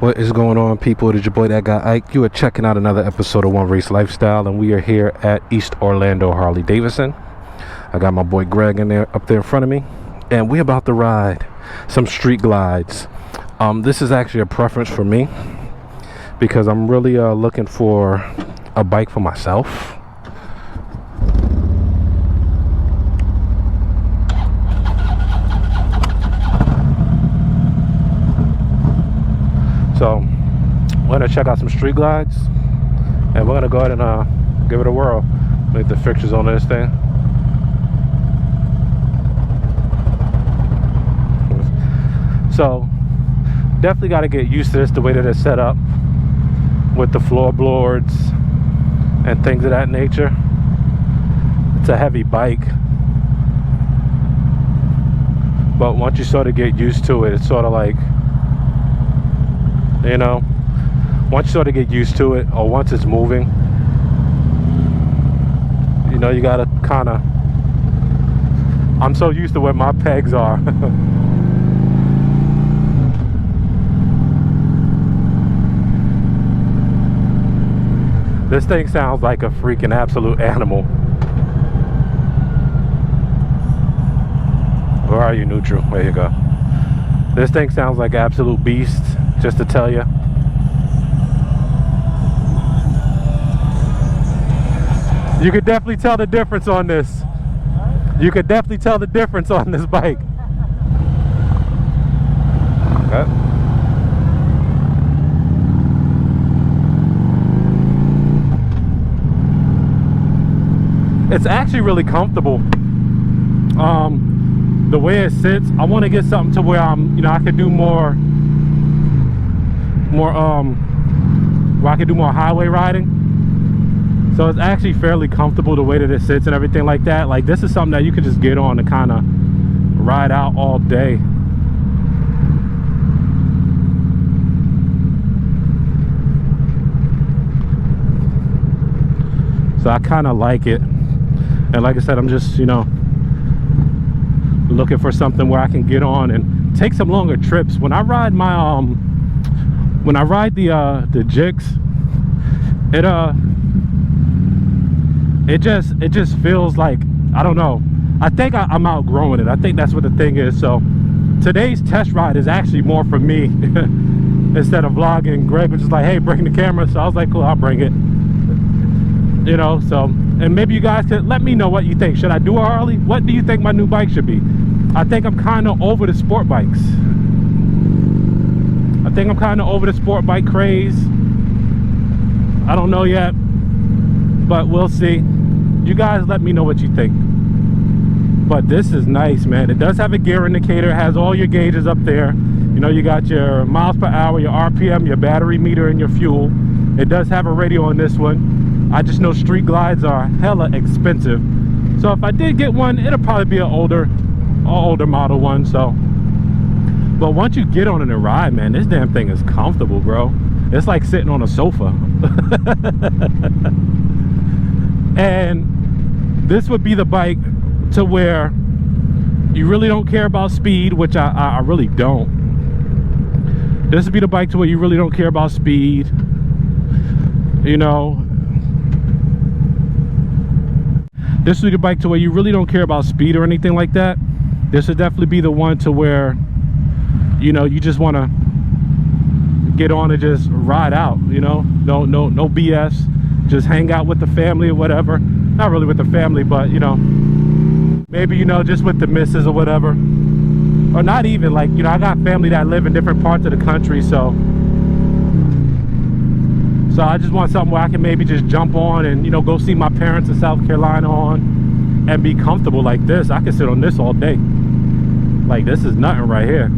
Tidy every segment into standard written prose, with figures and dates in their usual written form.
What is going on, people? It is your boy, that guy Ike. You are checking out another episode of One Race Lifestyle, and we are here at East Orlando Harley Davidson. I got my boy Greg up there in front of me, and we're about to ride some street glides. This is actually a preference for me because I'm really looking for a bike for myself. So we're gonna check out some street glides, and we're gonna go ahead and give it a whirl. Leave the fixtures on this thing. So definitely got to get used to this, the way that it's set up with the floorboards and things of that nature. It's a heavy bike, but once you sort of get used to it, it's sort of like, you know, once you sort of get used to it, or once it's moving, you know, you gotta kind of, I'm so used to where my pegs are. This thing sounds like a freaking absolute animal. Where are you, neutral? There you go. This thing sounds like absolute beast, just to tell you. You could definitely tell the difference on this. You could definitely tell the difference on this bike. Okay. It's actually really comfortable. The way it sits, I want to get something to where I'm, you know, I could do more where I could do more highway riding. So it's actually fairly comfortable the way that it sits and everything like that. Like, this is something that you could just get on and kind of ride out all day. So I kind of like it. And like I said, I'm just, you know, looking for something where I can get on and take some longer trips. When I ride my when I ride the jigs, it just feels like, I don't know, I think I'm outgrowing it. I think that's what the thing is. So today's test ride is actually more for me. Instead of vlogging, Greg was just like, hey, bring the camera. So I was like, cool, I'll bring it. You know, so, and maybe you guys could let me know what you think. Should I do a Harley? What do you think my new bike should be? I think I'm kind of over the sport bikes. I think I'm kind of over the sport bike craze. I don't know yet, but we'll see. You guys let me know what you think. But this is nice, man. It does have a gear indicator. It has all your gauges up there. You know, you got your miles per hour, your RPM, your battery meter, and your fuel. It does have a radio on this one. I just know street glides are hella expensive. So if I did get one, it'll probably be an older model one. So, but once you get on it and ride, man, this damn thing is comfortable, bro. It's like sitting on a sofa. And this would be the bike to where you really don't care about speed, which I really don't. This would be the bike to where you really don't care about speed. You know, this would be the bike to where you really don't care about speed or anything like that. This would definitely be the one to where, you know, you just want to get on and just ride out, you know, no BS, just hang out with the family or whatever. Not really with the family, but, you know, maybe, you know, just with the missus or whatever. Or not even, like, you know, I got family that live in different parts of the country, so I just want something where I can maybe just jump on and, you know, go see my parents in South Carolina on and be comfortable like this. I can sit on this all day. Like, this is nothing right here.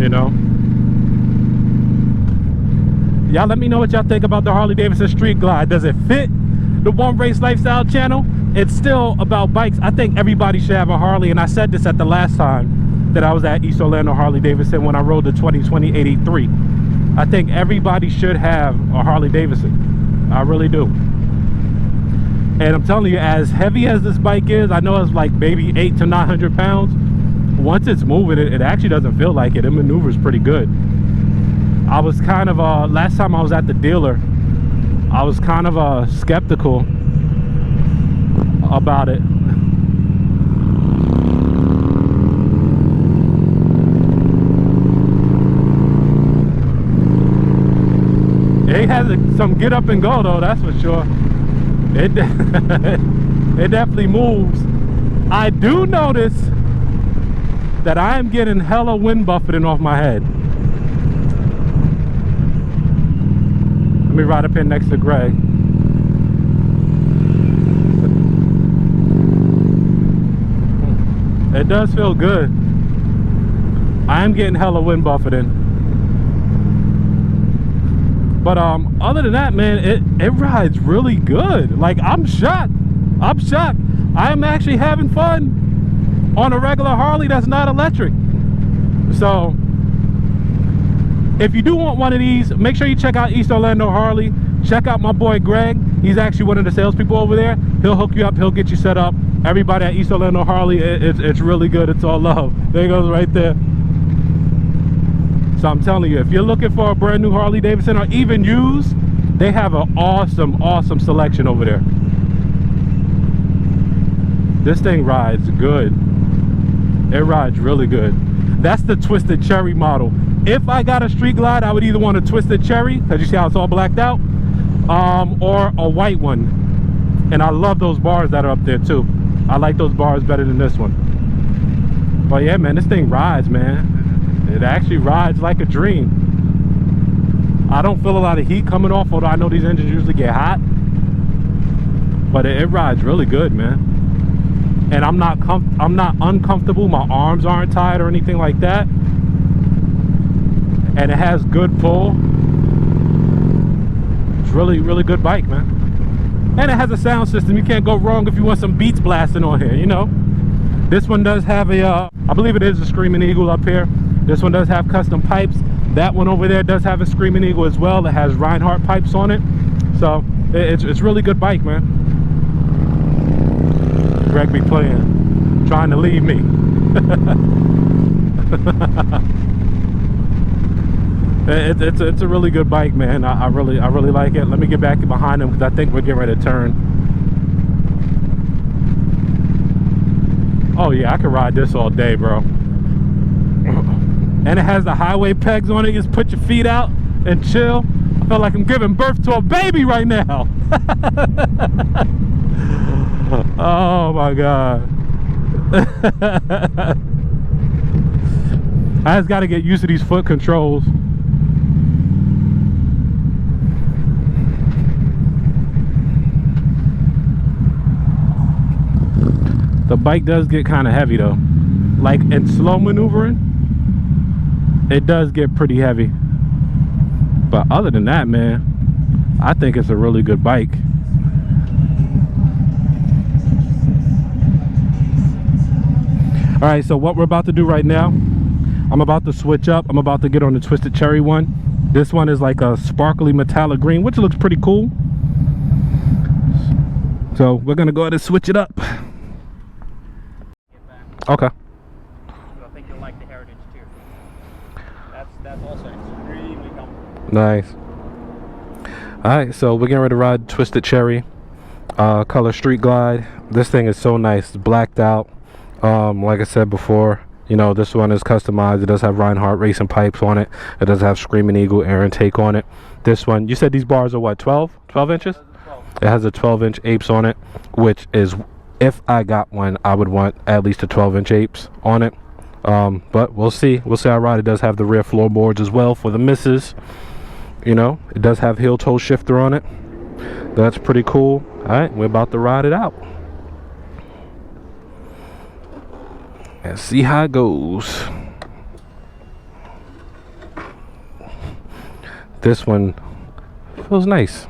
You know? Y'all let me know what y'all think about the Harley Davidson Street Glide. Does it fit the One Race Lifestyle channel? It's still about bikes. I think everybody should have a Harley, and I said this at the last time that I was at East Orlando Harley Davidson when I rode the 2020 83. I think everybody should have a Harley Davidson. I really do. And I'm telling you, as heavy as this bike is, I know it's like maybe 800 to 900 pounds. once it's moving, it actually doesn't feel like it. It maneuvers pretty good. I was kind of last time I was at the dealer, I was kind of skeptical about it. It has some get up and go though, that's for sure. It it definitely moves. I do notice that I am getting hella wind buffeting off my head. Let me ride up here next to Greg. It does feel good. I am getting hella wind buffeting. But other than that, man, it rides really good. Like, I'm shocked. I'm shocked. I'm actually having fun on a regular Harley that's not electric. So if you do want one of these, make sure you check out East Orlando Harley. Check out my boy Greg. He's actually one of the salespeople over there. He'll hook you up. He'll get you set up. Everybody at East Orlando Harley, it's really good. It's all love. There he goes right there. So I'm telling you, if you're looking for a brand new Harley Davidson or even used, they have an awesome selection over there. This thing rides good. It rides really good. That's the Twisted Cherry model. If I got a Street Glide, I would either want a Twisted Cherry, because you see how it's all blacked out, or a white one. And I love those bars that are up there too. I like those bars better than this one. But yeah, man, this thing rides, man. It actually rides like a dream. I don't feel a lot of heat coming off, although I know these engines usually get hot. But it rides really good, man. And I'm not uncomfortable. My arms aren't tired or anything like that. And it has good pull. It's really good bike, man. And it has a sound system. You can't go wrong if you want some beats blasting on here, you know. This one does have a I believe it is a Screaming Eagle up here. This one does have custom pipes. That one over there does have a Screaming Eagle as well. It has Rhinehart pipes on it. So it's really good bike, man. Greg be playing, trying to leave me. It's a really good bike, man. I really like it. Let me get back behind him because I think we're getting ready to turn. Oh yeah, I can ride this all day, bro. And it has the highway pegs on it. You just put your feet out and chill. I feel like I'm giving birth to a baby right now. Oh my God. I just got to get used to these foot controls. The bike does get kind of heavy though. Like in slow maneuvering, it does get pretty heavy. But other than that, man, I think it's a really good bike. All right, so what we're about to do right now, I'm about to switch up. I'm about to get on the Twisted Cherry one. This one is like a sparkly metallic green, which looks pretty cool. So we're gonna go ahead and switch it up. Okay. I think you'll like the Heritage too. That's also extremely comfortable. Nice. Alright, so we're getting ready to ride Twisted Cherry color Street Glide. This thing is so nice. It's blacked out. Like I said before, you know, this one is customized. It does have Rhinehart Racing pipes on it. It does have Screaming Eagle air intake on it. This one, you said these bars are what, 12 inches? It has a 12-inch apes on it, which is, if I got one, I would want at least a 12-inch apes on it. But we'll see. We'll see how I ride. It does have the rear floorboards as well for the misses. You know, it does have heel toe shifter on it. That's pretty cool. All right, we're about to ride it out and see how it goes. This one feels nice.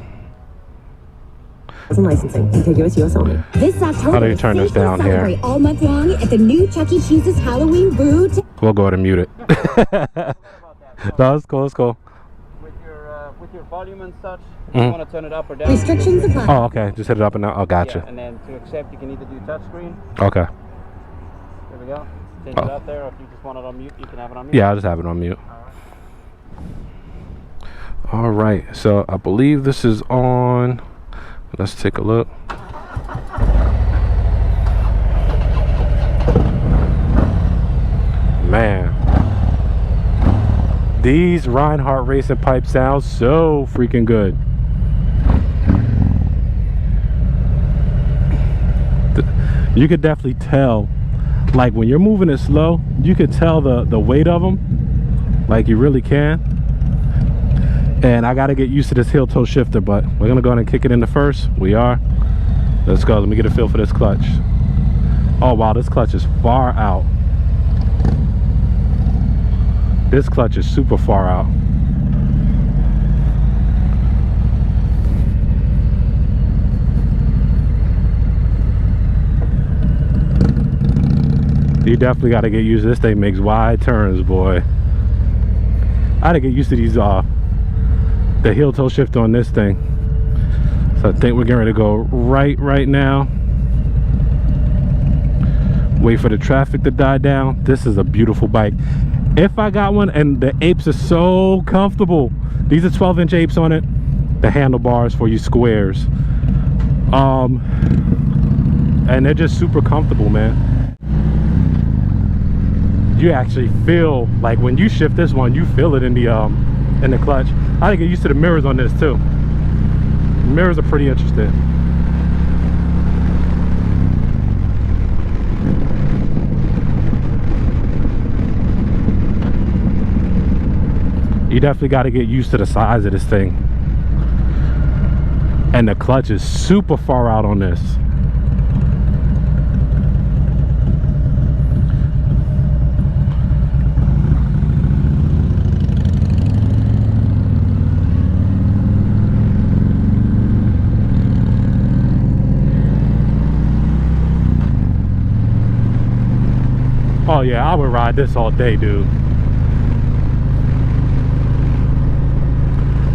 Licensing, contiguous U.S. only. This October, how do you turn this down here? All month long at the new Chuck E. Cheese's Halloween Brew. We'll go ahead and mute it. No, it's cool. It's cool. With your volume and such, you want to turn it up or down. Restrictions apply. Oh, okay. Just hit it up and down. Oh, gotcha. Yeah, and then to accept, you can either do touchscreen. Okay. There we go. Change it up there, or if you just want it on mute, you can have it on mute. Yeah, I'll just have it on mute. All right, so I believe this is on. Let's take a look. Man, these Rhinehart Racing pipes sound so freaking good. You could definitely tell, like when you're moving it slow, you could tell the weight of them, like you really can. And I got to get used to this heel toe shifter, but we're gonna go ahead and kick it into first. We are. Let's go. Let me get a feel for this clutch. Oh wow, this clutch is far out. This clutch is super far out. You definitely got to get used to this. Thing makes wide turns, boy. I had to get used to these the heel toe shift on this thing. So I think we're getting ready to go right now. Wait for the traffic to die down. This is a beautiful bike. If I got one, and the apes are so comfortable. These are 12-inch apes on it. The handlebars for you squares. And they're just super comfortable, man. You actually feel like when you shift this one, you feel it in the clutch. I think get used to the mirrors on this too. The mirrors are pretty interesting. You definitely got to get used to the size of this thing. And the clutch is super far out on this. Oh yeah, I would ride this all day, dude.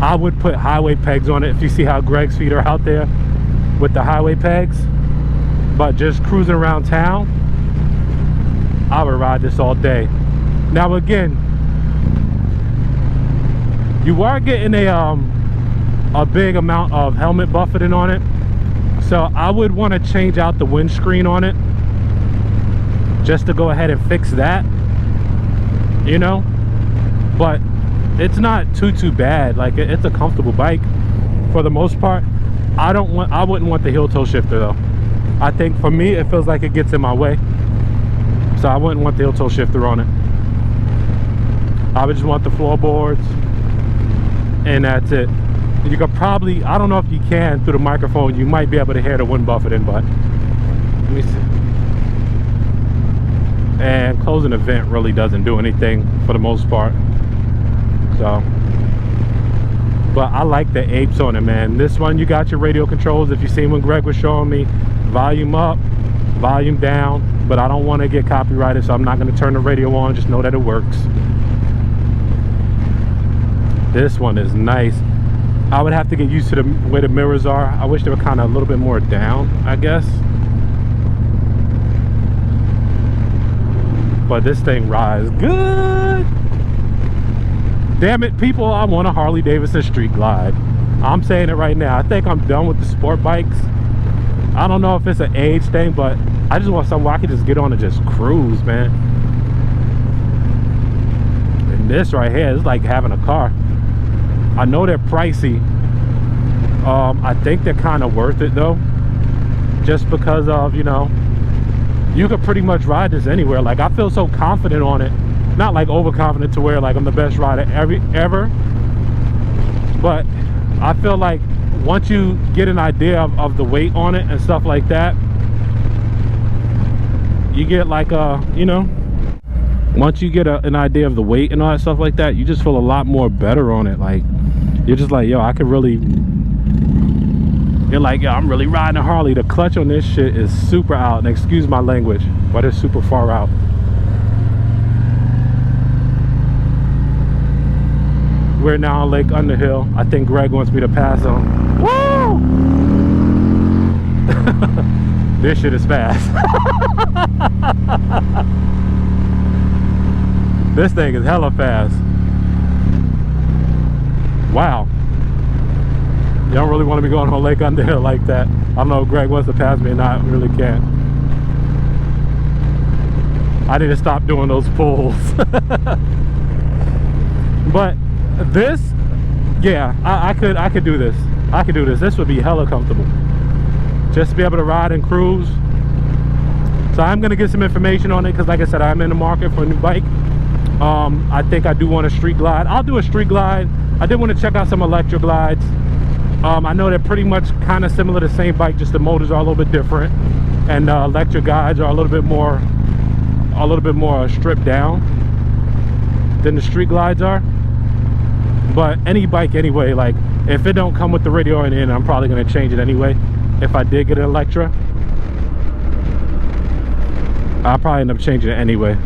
I would put highway pegs on it. If you see how Greg's feet are out there with the highway pegs, but just cruising around town, I would ride this all day. Now again, you are getting a big amount of helmet buffeting on it, so I would want to change out the windscreen on it just to go ahead and fix that, you know. But it's not too bad. Like it's a comfortable bike for the most part. I wouldn't want the heel toe shifter though. I think for me it feels like it gets in my way, so I wouldn't want the heel toe shifter on it. I would just want the floorboards, and that's it. You could probably, I don't know if you can through the microphone, you might be able to hear the wind buffeting, but let me see. And closing the vent really doesn't do anything for the most part. So, but I like the apes on it, man. This one, you got your radio controls. If you seen when Greg was showing me, volume up, volume down, but I don't want to get copyrighted, so I'm not going to turn the radio on. Just know that it works. This one is nice. I would have to get used to the way the mirrors are. I wish they were kind of a little bit more down, I guess. But this thing rides good. Damn it, people, I want a Harley Davidson Street Glide. I'm saying it right now. I think I'm done with the sport bikes. I don't know if it's an age thing, but I just want something where I can just get on and just cruise, man. And this right here is like having a car. I know they're pricey. I think they're kind of worth it though, just because of, you know, you could pretty much ride this anywhere. Like I feel so confident on it, not like overconfident to where like I'm the best rider ever, but I feel like once you get an idea of the weight on it and stuff like that, you get like you know, once you get an idea of the weight and all that stuff like that, you just feel a lot more better on it. Like you're just like, yo, I could really, you're like, yo, I'm really riding a Harley. The clutch on this shit is super out, and excuse my language, but it's super far out. We're now on Lake Underhill. I think Greg wants me to pass him. Woo! This shit is fast. This thing is hella fast. Wow. You don't really want to be going on Lake Underhill like that. I don't know if Greg wants to pass me or not. I really can't. I need to stop doing those pulls. But this, yeah, I could do this. I could do this. This would be hella comfortable. Just to be able to ride and cruise. So I'm gonna get some information on it because, like I said, I'm in the market for a new bike. I think I do want a street glide. I'll do a street glide. I did want to check out some electric glides. I know they're pretty much kind of similar to the same bike, just the motors are a little bit different, and electric glides are a little bit more stripped down than the street glides are. But any bike anyway, like if it don't come with the radio in it, I'm probably going to change it anyway. If I did get an Electra, I'll probably end up changing it anyway.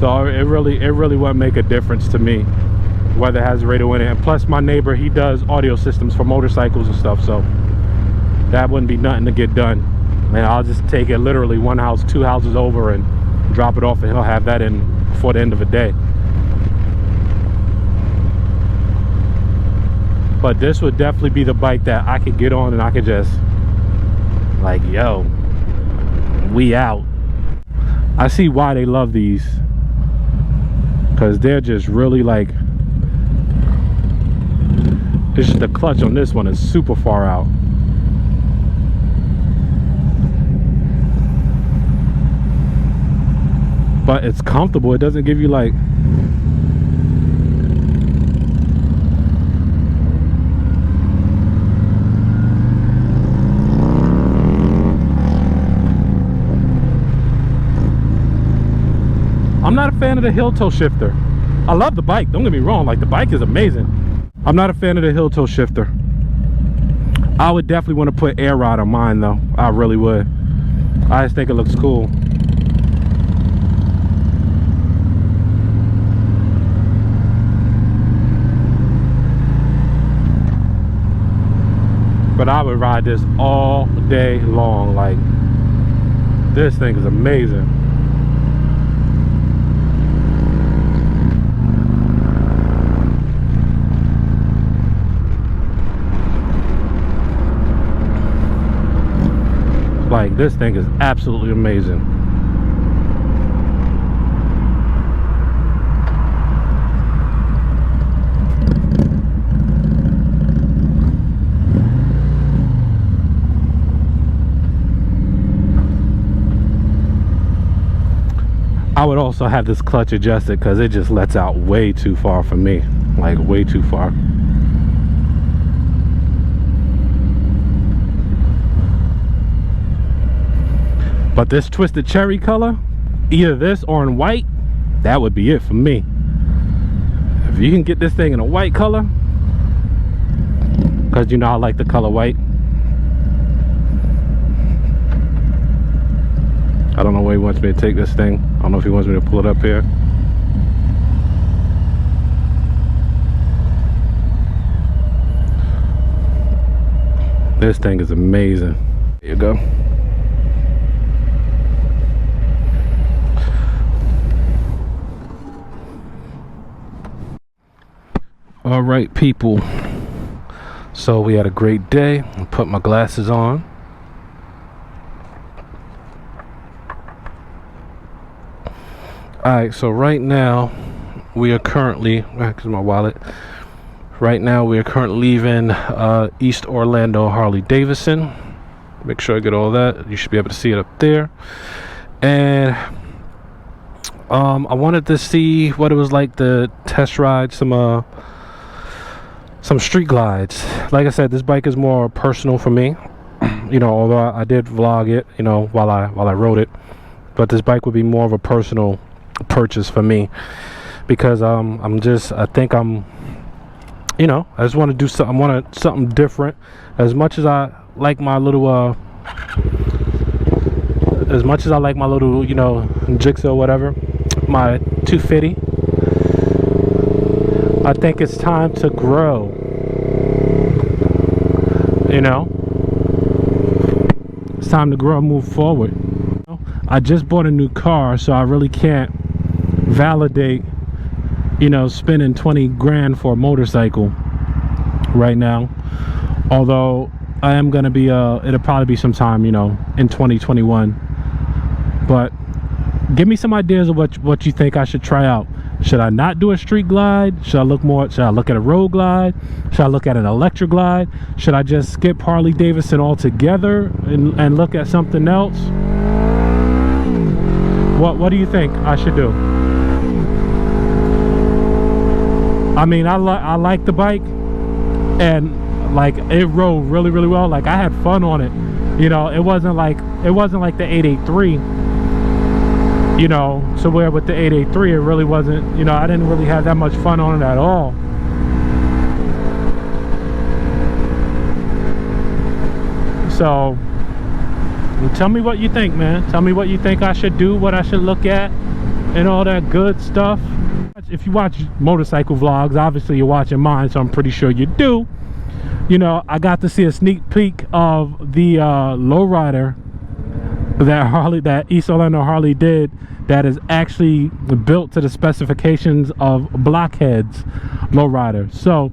So it really won't make a difference to me whether it has a radio in it. And plus my neighbor, he does audio systems for motorcycles and stuff, so that wouldn't be nothing to get done. And I'll just take it literally one house, two houses over, and drop it off, and he'll have that in before the end of the day. But this would definitely be the bike that I could get on and I could just like, yo, we out. I see why they love these, because they're just really like, it's just the clutch on this one is super far out. But it's comfortable. It doesn't give you like, I'm not a fan of the heel toe shifter. I love the bike, don't get me wrong, like the bike is amazing. I'm not a fan of the heel toe shifter. I would definitely want to put air ride on mine though. I really would. I just think it looks cool. But I would ride this all day long. Like, this thing is amazing. Like, this thing is absolutely amazing. I would also have this clutch adjusted because it just lets out way too far for me, like way too far. But this twisted cherry color, either this or in white, that would be it for me. If you can get this thing in a white color, because you know I like the color white. I don't know where he wants me to take this thing. I don't know if he wants me to pull it up here. This thing is amazing. There you go. All right, people. So we had a great day. I put my glasses on. Alright, so right now we are currently, here's my wallet. Right now we are currently leaving East Orlando Harley Davidson. Make sure I get all that. You should be able to see it up there. And I wanted to see what it was like to test ride some street glides. Like I said, this bike is more personal for me. You know, although I did vlog it, you know, while I rode it, but this bike would be more of a personal purchase for me, because I just want to do something. I want something different. As much as I like my little you know, Jigsaw or whatever, my 250, I think it's time to grow. You know, it's time to grow and move forward. I just bought a new car, so I really can't validate you know, spending 20 grand for a motorcycle right now. Although I am gonna be it'll probably be sometime, you know, in 2021. But give me some ideas of what you think I should try out. Should I not do a street glide? Should I look at a road glide? Should I look at an electric glide? Should I just skip Harley Davidson altogether and look at something else? What do you think I should do? I mean, I like the bike, and like it rode really well. Like I had fun on it, you know. It wasn't like the 883, you know. So where with the 883 it really wasn't, you know, I didn't really have that much fun on it at all. So tell me what you think, man. Tell me what you think I should do, what I should look at, and all that good stuff. If you watch motorcycle vlogs, obviously you're watching mine, so I'm pretty sure you do. You know, I got to see a sneak peek of the lowrider that East Orlando Harley did, that is actually built to the specifications of Blockhead's lowrider. So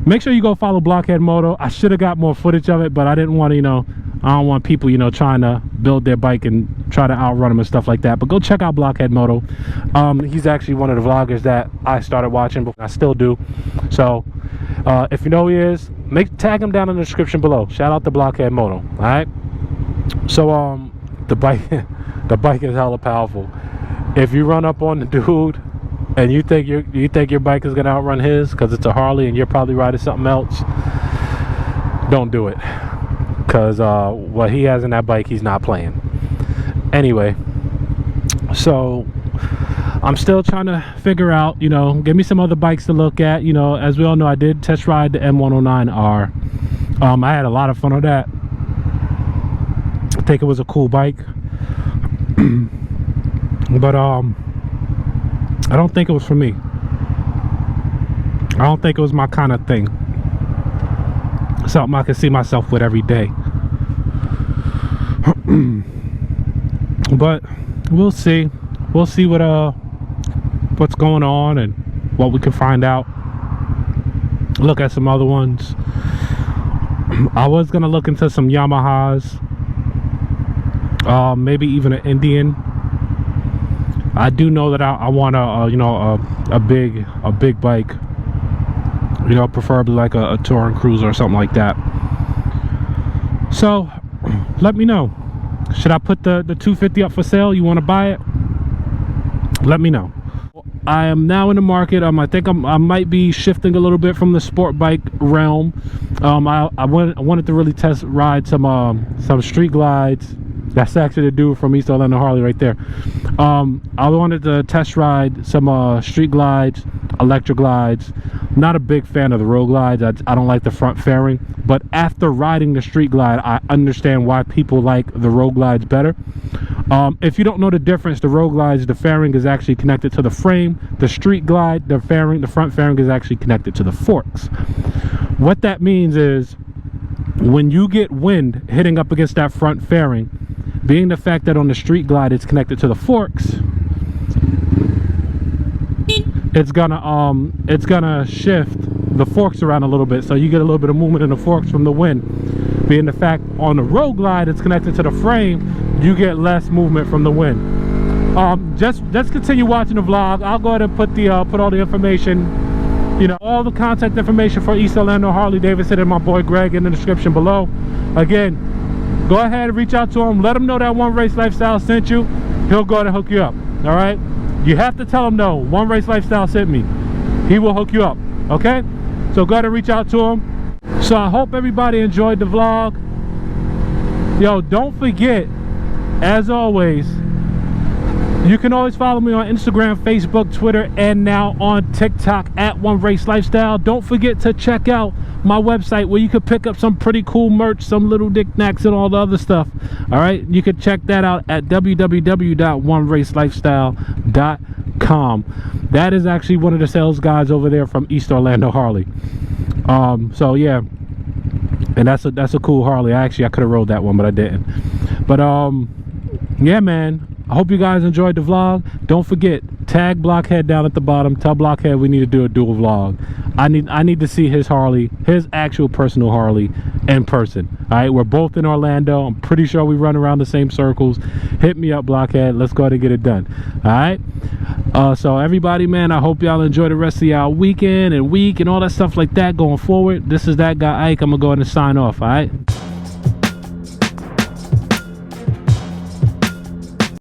make sure you go follow Blockhead Moto. I should have got more footage of it, but I didn't want to, you know, I don't want people, you know, trying to build their bike and try to outrun them and stuff like that. But go check out Blockhead Moto. He's actually one of the vloggers that I started watching, but I still do. So if you know who he is, tag him down in the description below. Shout out to Blockhead Moto. All right. So the bike is hella powerful. If you run up on the dude and you think your bike is gonna outrun his because it's a Harley and you're probably riding something else, don't do it. Because what he has in that bike, he's not playing. Anyway, so I'm still trying to figure out, you know, give me some other bikes to look at. You know, as we all know, I did test ride the M109R. I had a lot of fun with that. I think it was a cool bike. But I don't think it was for me. I don't think it was my kind of thing. Something I could see myself with every day. But we'll see what's going on and what we can find out. Look at some other ones. I was gonna look into some Yamahas, maybe even an Indian. I do know that I want a big bike, you know, preferably like a touring cruiser or something like that. So let me know, should I put the 250 up for sale? You want to buy it? Let me know. I am now in the market. I think I might be shifting a little bit from the sport bike realm. I wanted to really test ride some street glides. That's actually the dude from East Orlando Harley right there. I wanted to test ride some street glides, electric glides. Not a big fan of the road glides. I don't like the front fairing. But after riding the street glide, I understand why people like the road glides better. If you don't know the difference, the road glides, the fairing is actually connected to the frame. The street glide, the front fairing is actually connected to the forks. What that means is when you get wind hitting up against that front fairing, being the fact that on the street glide it's connected to the forks, it's gonna shift the forks around a little bit, so you get a little bit of movement in the forks from the wind. Being the fact on the road glide it's connected to the frame, you get less movement from the wind. Just continue watching the vlog. I'll go ahead and put all the information, you know, all the contact information for East Orlando Harley Davidson and my boy Greg in the description below. Again, go ahead and reach out to him. Let him know that One Race Lifestyle sent you. He'll go ahead and hook you up. All right. You have to tell him, no, One Race Lifestyle sent me. He will hook you up. Okay. So go ahead and reach out to him. So I hope everybody enjoyed the vlog. Yo, don't forget, as always, you can always follow me on Instagram, Facebook, Twitter, and now on TikTok at One Race Lifestyle. Don't forget to check out my website where you can pick up some pretty cool merch, some little knickknacks and all the other stuff. All right, you can check that out at www.oneraclifestyle.com. That is actually one of the sales guys over there from East Orlando Harley. So yeah, and that's a cool Harley. I could have rode that one, but I didn't. But yeah, man, I hope you guys enjoyed the vlog. Don't forget, tag Blockhead down at the bottom. Tell Blockhead we need to do a dual vlog. I need to see his Harley, his actual personal Harley in person. All right, we're both in Orlando. I'm pretty sure we run around the same circles. Hit me up, Blockhead. Let's go ahead and get it done. All right. So everybody, man, I hope y'all enjoy the rest of y'all weekend and week and all that stuff like that going forward. This is that guy Ike. I'm gonna go ahead and sign off. All right.